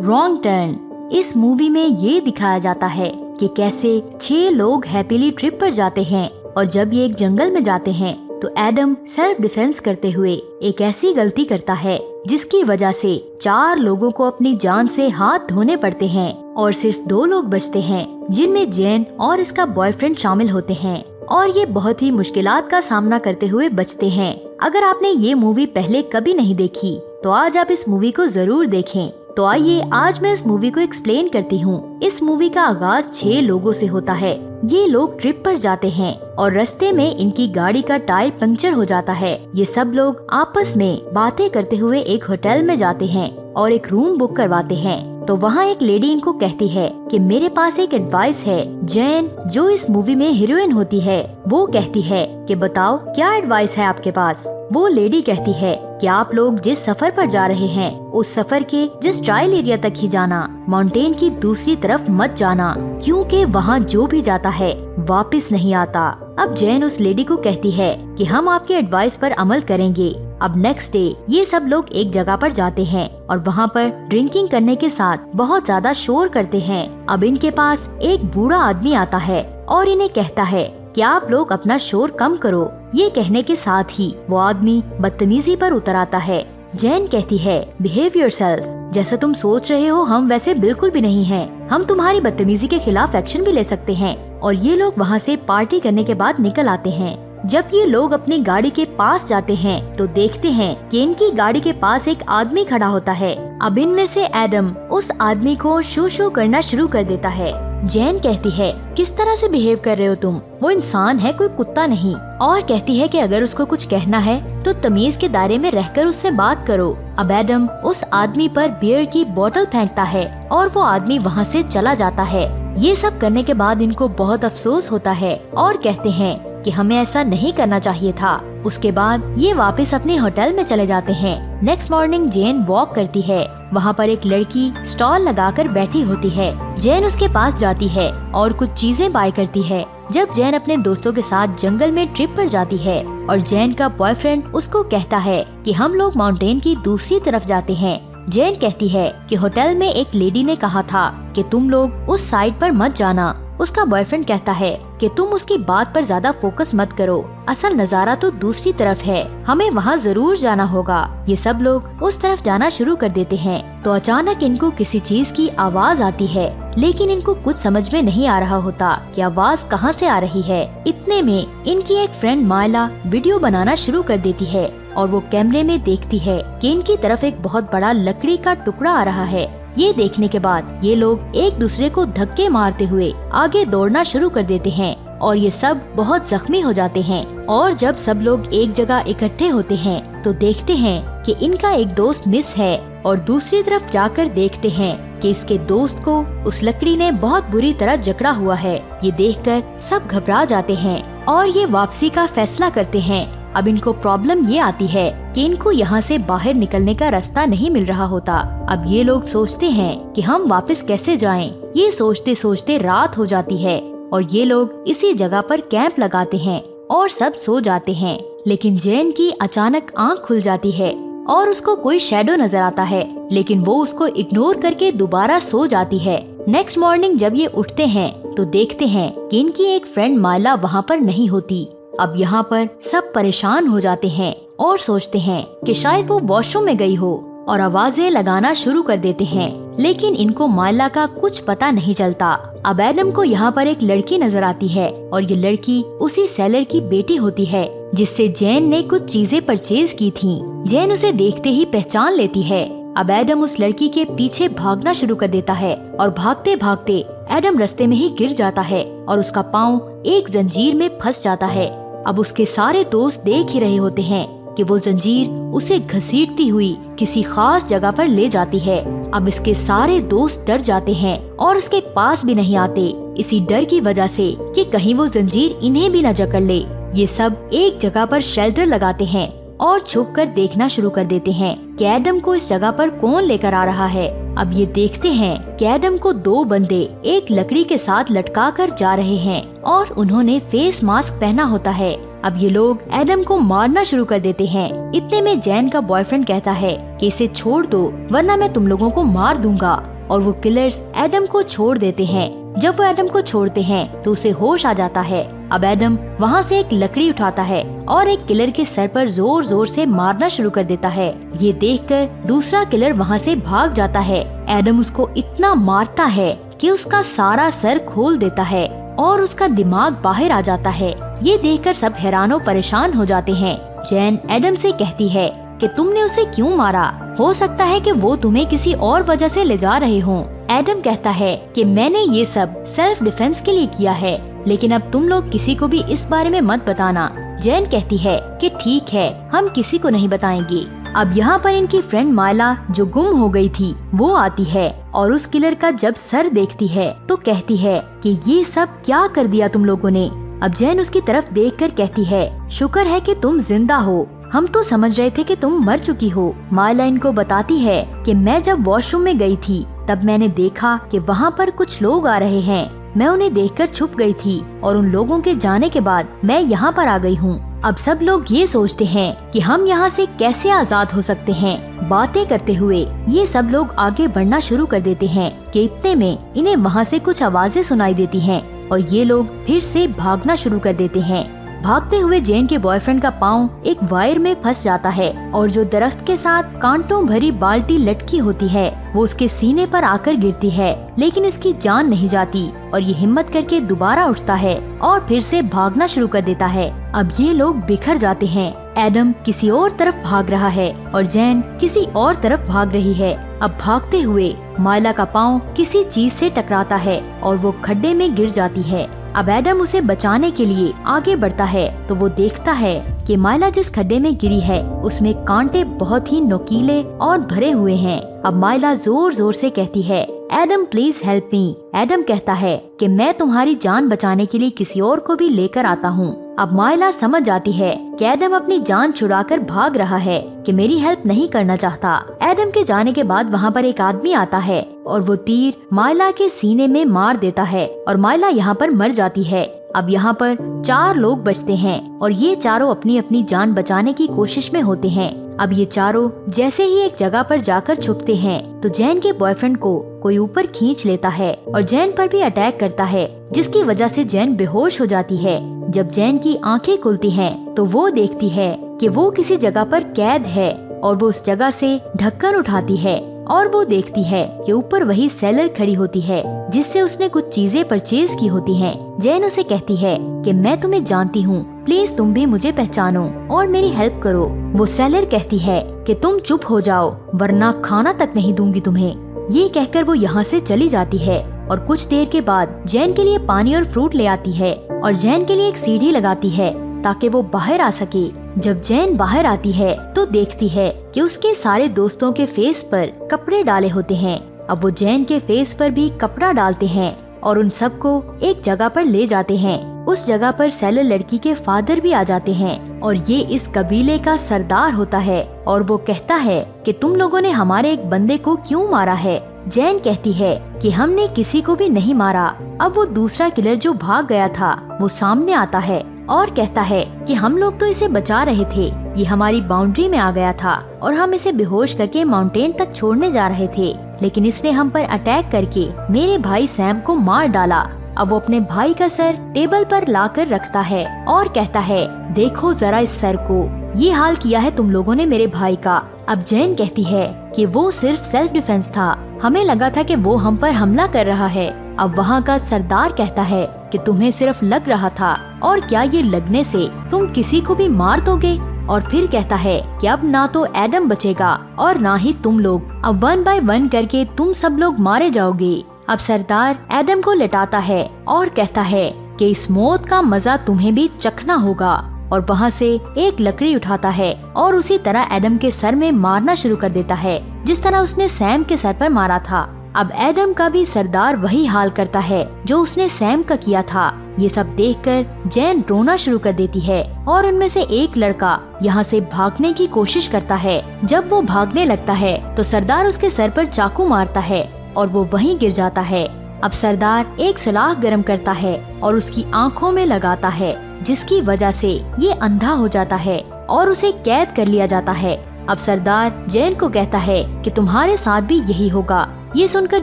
Wrong turn. इस movie में ये दिखाया जाता है कि कैसे 6 लोग हैप्पीली ट्रिप पर जाते हैं और जब ये एक जंगल में जाते हैं तो एडम सेल्फ डिफेंस करते हुए एक ऐसी गलती करता है जिसकी वजह से 4 लोगों को अपनी जान से हाथ धोने पड़ते हैं और सिर्फ 2 लोग बचते हैं, जिनमें जैन और इसका बॉयफ्रेंड शामिल होते हैं और ये बहुत ही मुश्किलात का सामना करते हुए बचते हैं। अगर आपने ये मूवी पहले कभी नहीं देखी तो आज आप इस मूवी को जरूर देखें। तो आइए आज मैं इस मूवी को एक्सप्लेन करती हूँ। इस मूवी का आगाज 6 लोगों से होता है। ये लोग ट्रिप पर जाते हैं और रास्ते में इनकी गाड़ी का टायर पंक्चर हो जाता है। ये सब लोग आपस में बातें करते हुए एक होटल में जाते हैं और एक रूम बुक करवाते हैं। तो वहाँ एक लेडी इनको कहती है कि मेरे पास एक एडवाइस है। जैन जो इस मूवी में हीरोइन होती है वो कहती है कि बताओ क्या एडवाइस है आपके पास। वो लेडी कहती है कि आप लोग जिस सफर पर जा रहे हैं उस सफर के जिस ट्रायल एरिया तक ही जाना, माउंटेन की दूसरी तरफ मत जाना, क्योंकि वहाँ जो भी जाता है वापस नहीं आता। अब जैन उस लेडी को कहती है कि हम आपके एडवाइस पर अमल करेंगे। अब नेक्स्ट डे ये सब लोग एक जगह पर जाते हैं और वहाँ पर ड्रिंकिंग करने के साथ बहुत ज्यादा शोर करते हैं। अब इनके पास एक बूढ़ा आदमी आता है और इन्हें कहता है कि आप लोग अपना शोर कम करो। ये कहने के साथ ही वो आदमी बदतमीजी पर उतर आता है। जैन कहती है बिहेव योरसेल्फ, जैसा तुम सोच रहे हो हम वैसे बिल्कुल भी नहीं हैं। हम तुम्हारी बदतमीजी के खिलाफ एक्शन भी ले सकते हैं। और ये लोग वहाँ से पार्टी करने के बाद निकल आते हैं। जब ये लोग अपनी गाड़ी के पास जाते हैं तो देखते हैं कि इनकी गाड़ी के पास एक आदमी खड़ा होता है। अब इनमें से एडम उस आदमी को शू शू करना शुरू कर देता है। जैन कहती है किस तरह से बिहेव कर रहे हो तुम, वो इंसान है कोई कुत्ता नहीं। और कहती है कि अगर उसको कुछ कहना है तो तमीज के दायरे में रहकर उससे बात करो। अब एडम उस आदमी पर बियर की बोतल फेंकता है और वो आदमी वहाँ से चला जाता है। ये सब करने के बाद इनको बहुत अफसोस होता है और कहते हैं कि हमें ऐसा नहीं करना चाहिए था। उसके बाद ये वापस अपने होटल में चले जाते हैं। नेक्स्ट मॉर्निंग जैन वॉक करती है। वहाँ पर एक लड़की स्टॉल लगाकर बैठी होती है। जैन उसके पास जाती है और कुछ चीजें बाय करती है। जब जैन अपने दोस्तों के साथ जंगल में ट्रिप पर जाती है और जैन का बॉयफ्रेंड उसको कहता है कि हम लोग माउंटेन की दूसरी तरफ जाते हैं। जैन कहती है कि होटल में एक लेडी ने कहा था कि तुम लोग उस साइड पर मत जाना। उसका बॉयफ्रेंड कहता है कि तुम उसकी बात पर ज्यादा फोकस मत करो, असल नजारा तो दूसरी तरफ है, हमें वहाँ जरूर जाना होगा। ये सब लोग उस तरफ जाना शुरू कर देते हैं। तो अचानक इनको किसी चीज की आवाज आती है, लेकिन इनको कुछ समझ में नहीं आ रहा होता कि आवाज कहाँ से आ रही है। इतने में इनकी एक फ्रेंड मायला वीडियो बनाना शुरू कर देती है और वो कैमरे में देखती है कि इनकी तरफ एक बहुत बड़ा लकड़ी का टुकड़ा आ रहा है। ये देखने के बाद ये लोग एक दूसरे को धक्के मारते हुए आगे दौड़ना शुरू कर देते हैं और ये सब बहुत जख्मी हो जाते हैं। और जब सब लोग एक जगह इकट्ठे होते हैं तो देखते हैं कि इनका एक दोस्त मिस है और दूसरी तरफ जाकर देखते हैं कि इसके दोस्त को उस लकड़ी ने बहुत बुरी तरह जकड़ा हुआ है। ये देखकर सब घबरा जाते हैं और ये वापसी का फैसला करते हैं। अब इनको प्रॉब्लम ये आती है कि इनको यहाँ से बाहर निकलने का रास्ता नहीं मिल रहा होता। अब ये लोग सोचते हैं कि हम वापस कैसे जाएं। ये सोचते सोचते रात हो जाती है और ये लोग इसी जगह पर कैंप लगाते हैं और सब सो जाते हैं। लेकिन जैन की अचानक आंख खुल जाती है और उसको कोई शैडो नजर आता है, लेकिन वो उसको इग्नोर करके दोबारा सो जाती है। नेक्स्ट मॉर्निंग जब ये उठते हैं तो देखते हैं कि इनकी एक फ्रेंड मायला वहाँ पर नहीं होती। अब यहाँ पर सब परेशान हो जाते हैं और सोचते हैं कि शायद वो वॉशरूम में गई हो और आवाजें लगाना शुरू कर देते हैं, लेकिन इनको मायला का कुछ पता नहीं चलता। अब एडम को यहाँ पर एक लड़की नजर आती है और ये लड़की उसी सेलर की बेटी होती है जिससे जैन ने कुछ चीजें परचेज की थी। जैन उसे देखते ही पहचान लेती है। अब एडम उस लड़की के पीछे भागना शुरू कर देता है और भागते भागते एडम रास्ते में ही गिर जाता है और उसका पाँव एक जंजीर में फंस जाता है। अब उसके सारे दोस्त देख ही रहे होते हैं कि वो जंजीर उसे घसीटती हुई किसी खास जगह पर ले जाती है। अब इसके सारे दोस्त डर जाते हैं और उसके पास भी नहीं आते, इसी डर की वजह से कि कहीं वो जंजीर इन्हें भी न जकड़ ले। ये सब एक जगह पर शेल्टर लगाते हैं और छुपकर देखना शुरू कर देते हैं कि एडम को इस जगह पर कौन लेकर आ रहा है। अब ये देखते हैं कि एडम को 2 बंदे एक लकड़ी के साथ लटका कर जा रहे हैं और उन्होंने फेस मास्क पहना होता है। अब ये लोग एडम को मारना शुरू कर देते हैं। इतने में जैन का बॉयफ्रेंड कहता है कि इसे छोड़ दो वरना मैं तुम लोगों को मार दूंगा। और वो किलर्स एडम को छोड़ देते हैं। जब वो एडम को छोड़ते हैं तो उसे होश आ जाता है। अब एडम वहाँ से एक लकड़ी उठाता है और एक किलर के सर पर जोर जोर से मारना शुरू कर देता है। ये देखकर दूसरा किलर वहाँ से भाग जाता है। एडम उसको इतना मारता है कि उसका सारा सर खोल देता है और उसका दिमाग बाहर आ जाता है। ये देखकर सब हैरानो परेशान हो जाते हैं। जैन एडम से कहती है कि तुमने उसे क्यों मारा? हो सकता है कि वो तुम्हें किसी और वजह से ले जा रहे हों। एडम कहता है कि मैंने ये सब सेल्फ डिफेंस के लिए किया है, लेकिन अब तुम लोग किसी को भी इस बारे में मत बताना। जैन कहती है कि ठीक है, हम किसी को नहीं बताएंगे। अब यहाँ पर इनकी फ्रेंड मायला जो गुम हो गई थी वो आती है और उस किलर का जब सर देखती है तो कहती है कि ये सब क्या कर दिया तुम लोगों ने। अब जैन उसकी तरफ देखकर कहती है शुक्र है कि तुम जिंदा हो, हम तो समझ रहे थे कि तुम मर चुकी हो। मायला इनको बताती है कि मैं जब वॉशरूम में गई थी तब मैंने देखा कि वहाँ पर कुछ लोग आ रहे हैं। मैं उन्हें देखकर छुप गई थी और उन लोगों के जाने के बाद मैं यहाँ पर आ गई हूँ। अब सब लोग ये सोचते हैं कि हम यहाँ से कैसे आजाद हो सकते हैं। बातें करते हुए ये सब लोग आगे बढ़ना शुरू कर देते हैं कि इतने में इन्हें वहाँ से कुछ आवाजें सुनाई देती हैं और ये लोग फिर से भागना शुरू कर देते हैं। भागते हुए जैन के बॉयफ्रेंड का पाँव एक वायर में फंस जाता है और जो दरख्त के साथ कांटों भरी बाल्टी लटकी होती है वो उसके सीने पर आकर गिरती है, लेकिन इसकी जान नहीं जाती और ये हिम्मत करके दोबारा उठता है और फिर से भागना शुरू कर देता है। अब ये लोग बिखर जाते हैं। एडम किसी और तरफ भाग रहा है और जैन किसी और तरफ भाग रही है। अब भागते हुए मायला का पाँव किसी चीज से टकराता है और वो खड्डे में गिर जाती है। अब एडम उसे बचाने के लिए आगे बढ़ता है तो वो देखता है कि मायला जिस खड्डे में गिरी है उसमें कांटे बहुत ही नुकीले और भरे हुए हैं। अब मायला जोर जोर से कहती है Adam please help me. Adam कहता है कि मैं तुम्हारी जान बचाने के लिए किसी और को भी लेकर आता हूँ। अब मायला समझ जाती है कि एडम अपनी जान छुड़ाकर भाग रहा है, कि मेरी हेल्प नहीं करना चाहता। एडम के जाने के बाद वहाँ पर एक आदमी आता है और वो तीर मायला के सीने में मार देता है और मायला यहाँ पर मर जाती है। अब यहाँ पर 4 लोग बचते हैं और ये चारों अपनी अपनी जान बचाने की कोशिश में होते हैं। अब ये चारों जैसे ही एक जगह पर जाकर छुपते हैं तो जैन के बॉयफ्रेंड को कोई ऊपर खींच लेता है और जैन पर भी अटैक करता है, जिसकी वजह से जैन बेहोश हो जाती है। जब जैन की आंखें खुलती हैं तो वो देखती है कि वो किसी जगह पर कैद है और वो उस जगह से ढक्कन उठाती है और वो देखती है कि ऊपर वही सेलर खड़ी होती है जिससे उसने कुछ चीजें परचेज की होती हैं। जैन उसे कहती है कि मैं तुम्हें जानती हूँ, प्लीज तुम भी मुझे पहचानो और मेरी हेल्प करो। वो सेलर कहती है कि तुम चुप हो जाओ वरना खाना तक नहीं दूंगी तुम्हें। ये कहकर वो यहाँ से चली जाती है और कुछ देर के बाद जैन के लिए पानी और फ्रूट ले आती है और जैन के लिए एक सीढ़ी लगाती है ताकि वो बाहर आ सके। जब जैन बाहर आती है तो देखती है कि उसके सारे दोस्तों के फेस पर कपड़े डाले होते हैं। अब वो जैन के फेस पर भी कपड़ा डालते हैं और उन सबको एक जगह पर ले जाते हैं। उस जगह पर सेलर लड़की के फादर भी आ जाते हैं और ये इस कबीले का सरदार होता है और वो कहता है कि तुम लोगों ने हमारे एक बंदे को क्यों मारा है। जैन कहती है कि हमने किसी को भी नहीं मारा। अब वो दूसरा किलर जो भाग गया था वो सामने आता है और कहता है कि हम लोग तो इसे बचा रहे थे, ये हमारी बाउंड्री में आ गया था और हम इसे बेहोश करके माउंटेन तक छोड़ने जा रहे थे, लेकिन इसने हम पर अटैक करके मेरे भाई सैम को मार डाला। अब वो अपने भाई का सर टेबल पर लाकर रखता है और कहता है देखो जरा इस सर को, ये हाल किया है तुम लोगों ने मेरे भाई का। अब जैन कहती है कि वो सिर्फ सेल्फ डिफेंस था, हमें लगा था कि वो हम पर हमला कर रहा है। अब वहाँ का सरदार कहता है कि तुम्हें सिर्फ लग रहा था और क्या ये लगने से तुम किसी को भी मार दोगे। और फिर कहता है कि अब ना तो एडम बचेगा और ना ही तुम लोग, अब 1 बाय 1 करके तुम सब लोग मारे जाओगे। अब सरदार एडम को लेटाता है और कहता है कि इस मौत का मजा तुम्हें भी चखना होगा और वहाँ से एक लकड़ी उठाता है और उसी तरह एडम के सर में मारना शुरू कर देता है जिस तरह उसने सैम के सर पर मारा था। अब एडम का भी सरदार वही हाल करता है जो उसने सैम का किया था। ये सब देखकर जैन रोना शुरू कर देती है और उनमें से एक लड़का यहाँ से भागने की कोशिश करता है। जब वो भागने लगता है तो सरदार उसके सर पर चाकू मारता है और वो वहीं गिर जाता है। अब सरदार एक सलाख गरम करता है और उसकी आंखों में लगाता है जिसकी वजह से ये अंधा हो जाता है और उसे कैद कर लिया जाता है। अब सरदार जैन को कहता है कि तुम्हारे साथ भी यही होगा ये सुनकर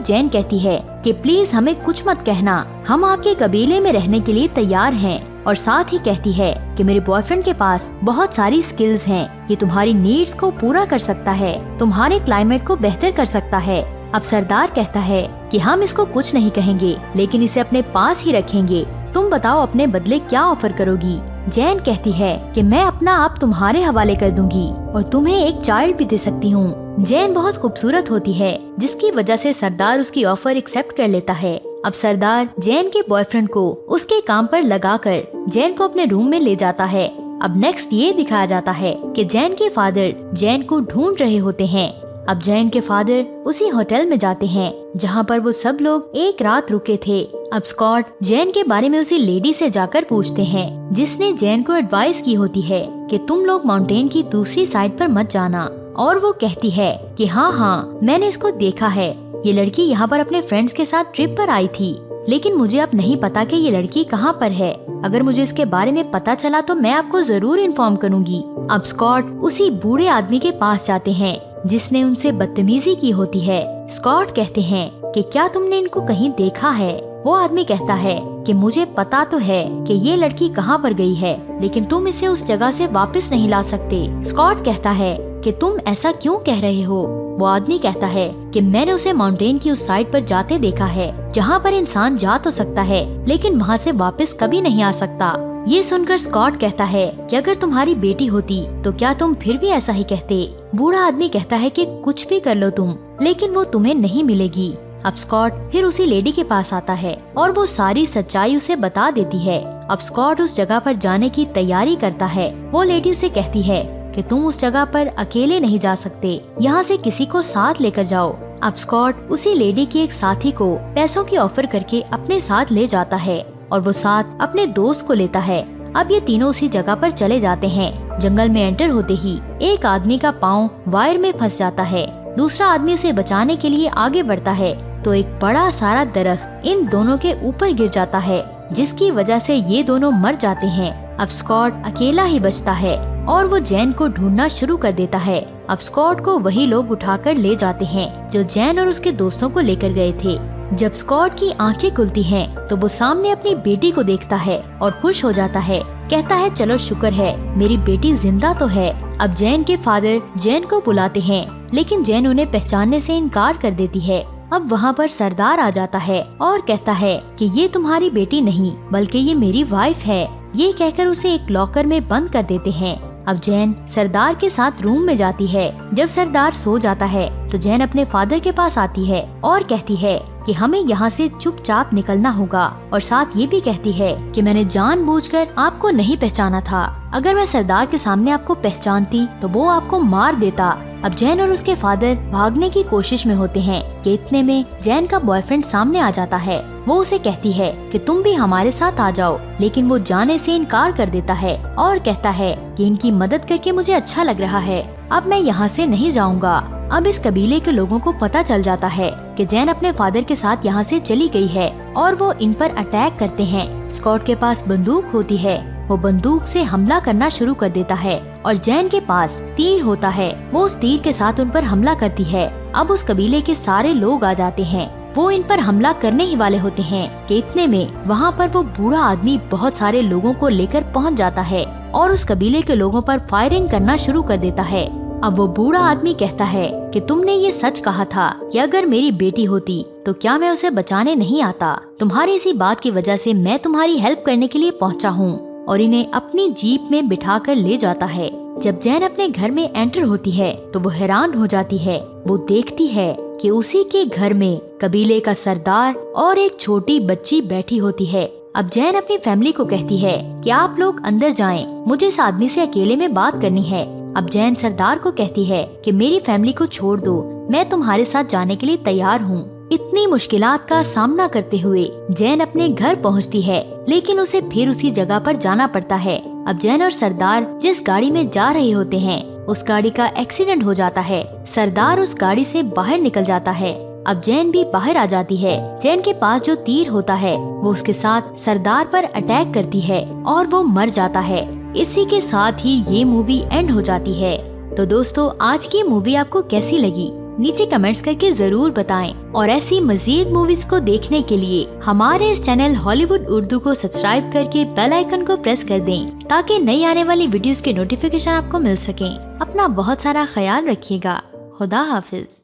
जैन कहती है कि प्लीज हमें कुछ मत कहना, हम आपके कबीले में रहने के लिए तैयार हैं। और साथ ही कहती है कि मेरे बॉयफ्रेंड के पास बहुत सारी स्किल्स हैं, ये तुम्हारी नीड्स को पूरा कर सकता है, तुम्हारे क्लाइमेट को बेहतर कर सकता है। अब सरदार कहता है कि हम इसको कुछ नहीं कहेंगे, लेकिन इसे अपने पास ही रखेंगे। तुम बताओ अपने बदले क्या ऑफर करोगी। जैन कहती है कि मैं अपना आप तुम्हारे हवाले कर दूंगी और तुम्हें एक चाइल्ड भी दे सकती हूँ। जैन बहुत खूबसूरत होती है, जिसकी वजह से सरदार उसकी ऑफर एक्सेप्ट कर लेता है। अब सरदार जैन के बॉयफ्रेंड को उसके काम पर लगाकर जैन को अपने रूम में ले जाता है। अब नेक्स्ट ये दिखाया जाता है कि जैन के फादर जैन को ढूंढ रहे होते हैं। अब जैन के फादर उसी होटल में जाते हैं जहाँ पर वो सब लोग एक रात रुके थे। अब स्कॉट जैन के बारे में उसी लेडी से जाकर पूछते हैं, जिसने जैन को एडवाइस की होती है कि तुम लोग माउंटेन की दूसरी साइड पर मत जाना। और वो कहती है कि हाँ मैंने इसको देखा है, ये लड़की यहाँ पर अपने फ्रेंड्स के साथ ट्रिप पर आई थी, लेकिन मुझे अब नहीं पता कि ये लड़की कहाँ पर है। अगर मुझे इसके बारे में पता चला तो मैं आपको जरूर इन्फॉर्म करूँगी। अब स्कॉट उसी बूढ़े आदमी के पास जाते हैं जिसने उनसे बदतमीजी की होती है। स्कॉट कहते हैं कि क्या तुमने इनको कहीं देखा है। वो आदमी कहता है कि मुझे पता तो है कि ये लड़की कहाँ पर गई है, लेकिन तुम इसे उस जगह से वापस नहीं ला सकते। स्कॉट कहता है कि तुम ऐसा क्यों कह रहे हो। वो आदमी कहता है कि मैंने उसे माउंटेन की उस साइड पर जाते देखा है जहाँ पर इंसान जा तो सकता है, लेकिन वहाँ से वापस कभी नहीं आ सकता। ये सुनकर स्कॉट कहता है कि अगर तुम्हारी बेटी होती तो क्या तुम फिर भी ऐसा ही कहते। बूढ़ा आदमी कहता है कि कुछ भी कर लो तुम, लेकिन वो तुम्हें नहीं मिलेगी। अब स्कॉट फिर उसी लेडी के पास आता है और वो सारी सच्चाई उसे बता देती है। अब स्कॉट उस जगह पर जाने की तैयारी करता है। वो लेडी उसे कहती है कि तुम उस जगह पर अकेले नहीं जा सकते, यहाँ से किसी को साथ लेकर जाओ। अब स्कॉट उसी लेडी के एक साथी को पैसों की ऑफर करके अपने साथ ले जाता है और वो साथ अपने दोस्त को लेता है। अब ये तीनों उसी जगह पर चले जाते हैं। जंगल में एंटर होते ही एक आदमी का पाँव वायर में फंस जाता है। दूसरा आदमी उसे बचाने के लिए आगे बढ़ता है तो एक बड़ा सारा दरख्त इन दोनों के ऊपर गिर जाता है, जिसकी वजह से ये दोनों मर जाते हैं। अब स्कॉट अकेला ही बचता है और वो जैन को ढूंढना शुरू कर देता है। अब स्कॉट को वही लोग उठाकर ले जाते हैं जो जैन और उसके दोस्तों को लेकर गए थे। जब स्कॉट की आंखें खुलती हैं, तो वो सामने अपनी बेटी को देखता है और खुश हो जाता है। कहता है चलो शुक्र है मेरी बेटी जिंदा तो है। अब जैन के फादर जैन को बुलाते हैं, लेकिन जैन उन्हें पहचानने से इनकार कर देती है। अब वहाँ पर सरदार आ जाता है और कहता है कि ये तुम्हारी बेटी नहीं बल्कि ये मेरी वाइफ है। ये कहकर उसे एक लॉकर में बंद कर देते हैं। अब जैन सरदार के साथ रूम में जाती है। जब सरदार सो जाता है तो जैन अपने फादर के पास आती है और कहती है कि हमें यहाँ से चुपचाप निकलना होगा, और साथ ये भी कहती है कि मैंने जानबूझकर आपको नहीं पहचाना था। अगर मैं सरदार के सामने आपको पहचानती तो वो आपको मार देता। अब जैन और उसके फादर भागने की कोशिश में होते हैं कि इतने में जैन का बॉयफ्रेंड सामने आ जाता है। वो उसे कहती है कि तुम भी हमारे साथ आ जाओ, लेकिन वो जाने से इनकार कर देता है और कहता है कि इनकी मदद करके मुझे अच्छा लग रहा है, अब मैं यहाँ से नहीं जाऊँगा। अब इस कबीले के लोगों को पता चल जाता है कि जैन अपने फादर के साथ यहाँ से चली गई है और वो इन पर अटैक करते हैं। स्कॉट के पास बंदूक होती है, वो बंदूक से हमला करना शुरू कर देता है और जैन के पास तीर होता है, वो उस तीर के साथ उन पर हमला करती है। अब उस कबीले के सारे लोग आ जाते हैं। वो इन पर हमला करने ही वाले होते हैं कि इतने में वहाँ पर वो बूढ़ा आदमी बहुत सारे लोगों को लेकर पहुँच जाता है और उस कबीले के लोगों पर फायरिंग करना शुरू कर देता है। अब वो बूढ़ा आदमी कहता है कि तुमने ये सच कहा था कि अगर मेरी बेटी होती तो क्या मैं उसे बचाने नहीं आता। तुम्हारी इसी बात की वजह से मैं तुम्हारी हेल्प करने के लिए पहुंचा हूं। और इन्हें अपनी जीप में बिठाकर ले जाता है। जब जैन अपने घर में एंटर होती है तो वो हैरान हो जाती है। वो देखती है कि उसी के घर में कबीले का सरदार और एक छोटी बच्ची बैठी होती है। अब जैन अपनी फैमिली को कहती है कि आप लोग अंदर जाएं, मुझे इस आदमी से अकेले में बात करनी है। अब जैन सरदार को कहती है कि मेरी फैमिली को छोड़ दो, मैं तुम्हारे साथ जाने के लिए तैयार हूँ। इतनी मुश्किलात का सामना करते हुए जैन अपने घर पहुँचती है, लेकिन उसे फिर उसी जगह पर जाना पड़ता है। अब जैन और सरदार जिस गाड़ी में जा रहे होते हैं उस गाड़ी का एक्सीडेंट हो जाता है। सरदार उस गाड़ी से बाहर निकल जाता है। अब जैन भी बाहर आ जाती है। जैन के पास जो तीर होता है वो उसके साथ सरदार पर अटैक करती है और वो मर जाता है। इसी के साथ ही ये मूवी एंड हो जाती है। तो दोस्तों, आज की मूवी आपको कैसी लगी नीचे कमेंट्स करके जरूर बताएं। और ऐसी मजीद मूवीज को देखने के लिए हमारे इस चैनल हॉलीवुड उर्दू को सब्सक्राइब करके बेल आइकन को प्रेस कर दें, ताकि नई आने वाली वीडियोस के नोटिफिकेशन आपको मिल सकें। अपना बहुत सारा ख्याल रखिएगा। खुदा हाफिज।